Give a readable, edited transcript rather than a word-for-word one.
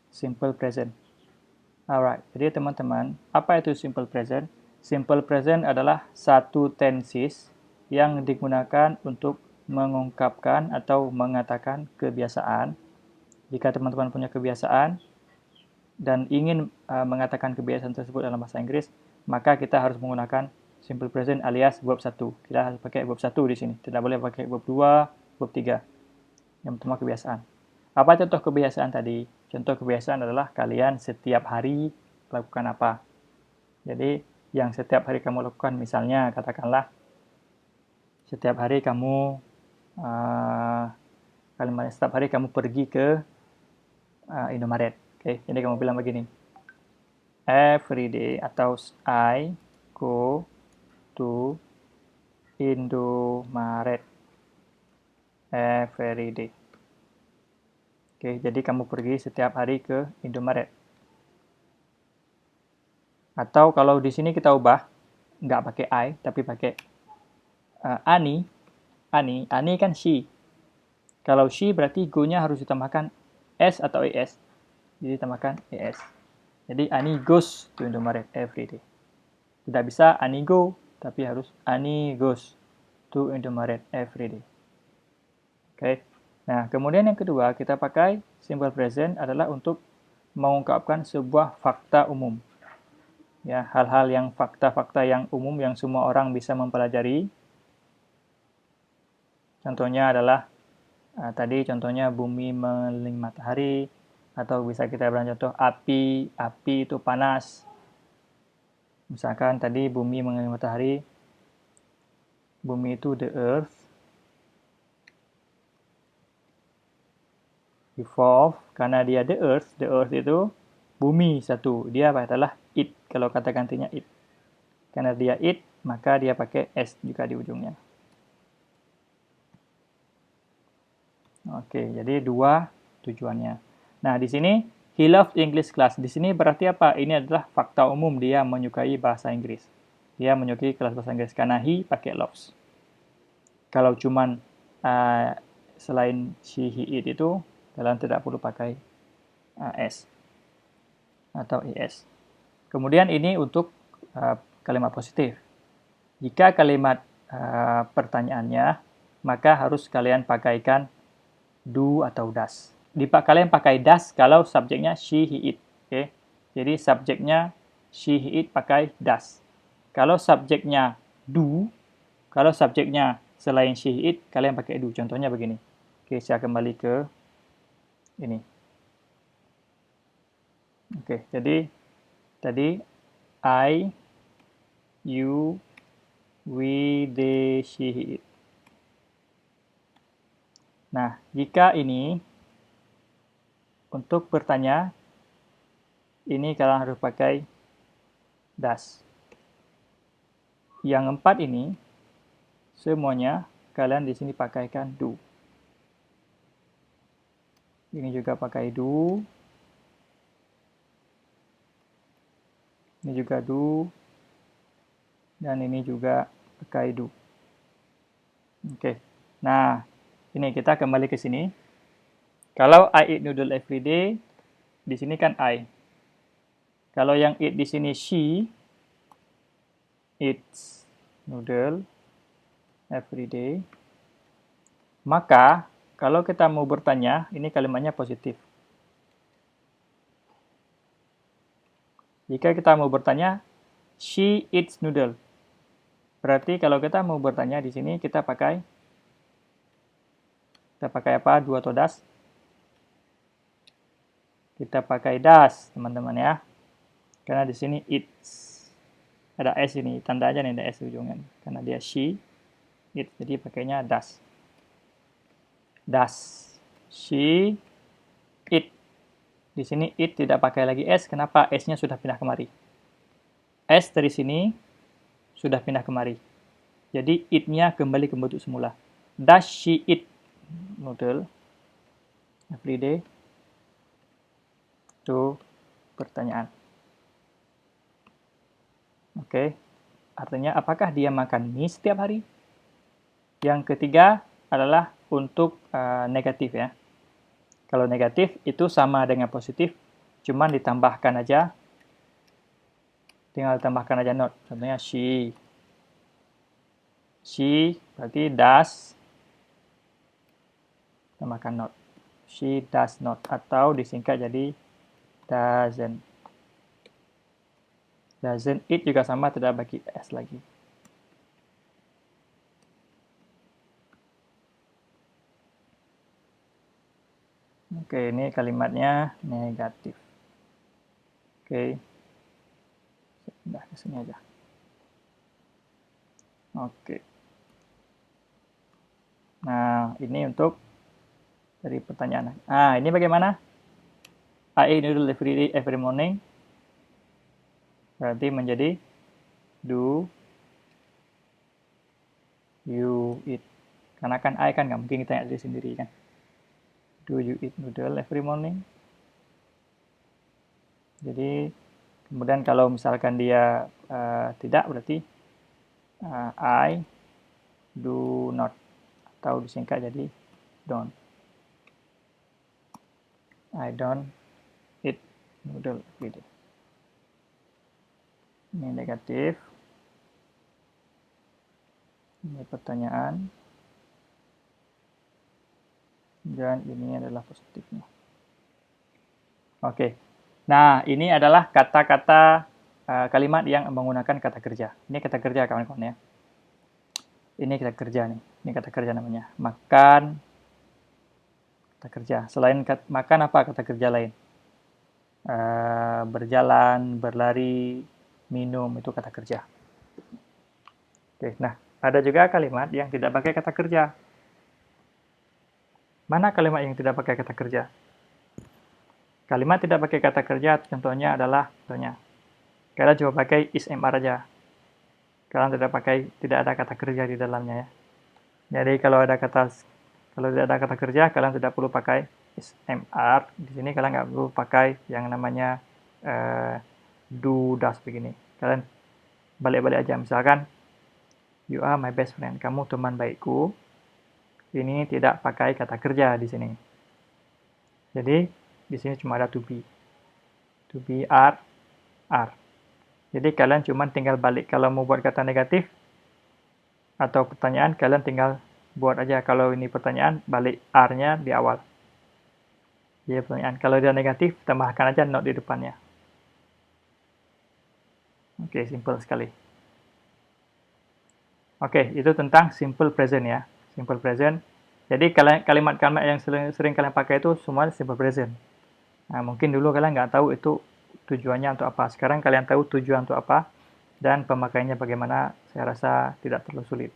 simple present. Alright, jadi teman-teman, apa itu simple present? Simple present adalah satu tenses yang digunakan untuk mengungkapkan atau mengatakan kebiasaan. Jika teman-teman punya kebiasaan dan ingin mengatakan kebiasaan tersebut dalam bahasa Inggris, maka kita harus menggunakan simple present alias verb 1. Kita harus pakai verb 1 di sini. Tidak boleh pakai verb 2, verb 3. Yang pertama kebiasaan. Apa contoh kebiasaan tadi? Contoh kebiasaan adalah kalian setiap hari lakukan apa. Jadi, yang setiap hari kamu lakukan, misalnya katakanlah setiap hari kamu setiap hari kamu pergi ke Indomaret. Oke, jadi kamu bilang begini. Every day atau I go to Indomaret every day. Oke, jadi kamu pergi setiap hari ke Indomaret. Atau kalau di sini kita ubah, nggak pakai I, tapi pakai Ani. Ani kan she. Kalau she berarti go-nya harus ditambahkan S atau ES. Jadi tambahkan ES. Jadi Ani goes to Indomaret every day. Tidak bisa Ani go, tapi harus Ani goes to Indomaret every day. Oke. Nah, kemudian yang kedua kita pakai simple present adalah untuk mengungkapkan sebuah fakta umum. Ya, hal-hal yang fakta-fakta yang umum yang semua orang bisa mempelajari. Contohnya adalah tadi contohnya bumi mengelilingi matahari, atau bisa kita bilang contoh api itu panas. Misalkan tadi bumi mengelilingi matahari, bumi itu the earth evolve, karena dia the earth itu bumi satu, dia adalah it, kalau kata gantinya it. Karena dia it, maka dia pakai s juga di ujungnya. Oke, jadi dua tujuannya. Nah, di sini he loved English class. Di sini berarti apa? Ini adalah fakta umum, dia menyukai bahasa Inggris. Dia menyukai kelas bahasa Inggris karena he pakai loves. Kalau cuman selain she, he, it itu, kalian tidak perlu pakai s atau es. Kemudian ini untuk kalimat positif. Jika kalimat pertanyaannya, maka harus kalian pakaikan do atau does. Kalian pakai does kalau subjeknya she, he, it. Okay? Jadi subjeknya she, he, it pakai does. Kalau subjeknya do, kalau subjeknya selain she, he, it, kalian pakai do. Contohnya begini. Oke, saya kembali ke ini. Oke, jadi tadi I, you, we, they, she, he, it. Nah, jika ini untuk bertanya, ini kalian harus pakai does. Yang 4 ini, semuanya kalian di sini pakaikan do. Ini juga pakai do. Ini juga do. Dan ini juga pakai do. Oke. Nah, ini kita kembali ke sini. Kalau I eat noodle every day, di sini kan I. Kalau yang eat di sini she eats noodle every day. Maka kalau kita mau bertanya, ini kalimatnya positif. Jika kita mau bertanya, she eats noodle. Berarti kalau kita mau bertanya di sini kita pakai apa? Do atau does? Kita pakai does, teman-teman ya. Karena di sini eats. Ada s ini, tanda aja nih ada s ujungnya. Karena dia she eats, jadi pakainya does. Does she eat? Di sini it tidak pakai lagi s. Kenapa? S-nya sudah pindah kemari. S dari sini sudah pindah kemari. Jadi it-nya kembali ke bentuk semula. Does she eat noodle every day? Itu pertanyaan. Oke. Artinya apakah dia makan mie setiap hari? Yang ketiga adalah untuk negatif ya. Kalau negatif itu sama dengan positif, cuman ditambahkan aja. Tinggal tambahkan aja not. Contohnya she. She berarti does. Tambahkan not. She does not. Atau disingkat jadi doesn't. Doesn't it juga sama, tidak bagi S lagi. Oke, ini kalimatnya negatif. Oke. Pindah ke sini aja. Oke. Nah, ini untuk dari pertanyaan. Ini bagaimana? I eat noodle every morning. Berarti menjadi do you eat. Karena kan I kan nggak mungkin kita diri sendiri kan. Do you eat noodle every morning? Jadi kemudian kalau misalkan dia tidak, berarti I do not, atau disingkat jadi don't. I don't eat noodle every day. Ini negatif. Ini pertanyaan. Dan ini adalah positifnya. Oke. Nah, ini adalah kata-kata kalimat yang menggunakan kata kerja. Ini kata kerja, kawan-kawan ya. Ini kata kerja nih. Ini kata kerja namanya. Makan. Kata kerja. Selain makan, apa kata kerja lain? Berjalan, berlari, minum, itu kata kerja. Oke, nah, ada juga kalimat yang tidak pakai kata kerja. Mana kalimat yang tidak pakai kata kerja? Kalimat tidak pakai kata kerja, contohnya adalah, kalian coba pakai is mr aja. Kalian tidak ada kata kerja di dalamnya ya. Jadi kalau tidak ada kata kerja, kalian tidak perlu pakai is mr. Di sini kalian nggak perlu pakai yang namanya do, does begini. Kalian balik-balik aja. Misalkan, you are my best friend. Kamu teman baikku. Ini tidak pakai kata kerja di sini. Jadi di sini cuma ada to be. To be, are. Jadi kalian cuma tinggal balik. Kalau mau buat kata negatif atau pertanyaan, kalian tinggal buat aja. Kalau ini pertanyaan, balik are-nya di awal. Jadi pertanyaan. Kalau dia negatif, tambahkan aja not di depannya. Oke, simple sekali. Oke, itu tentang simple present ya. Simple present. Jadi kalimat-kalimat yang sering kalian pakai itu semua simple present. Nah, mungkin dulu kalian nggak tahu itu tujuannya untuk apa. Sekarang kalian tahu tujuan untuk apa dan pemakaiannya bagaimana. Saya rasa tidak terlalu sulit.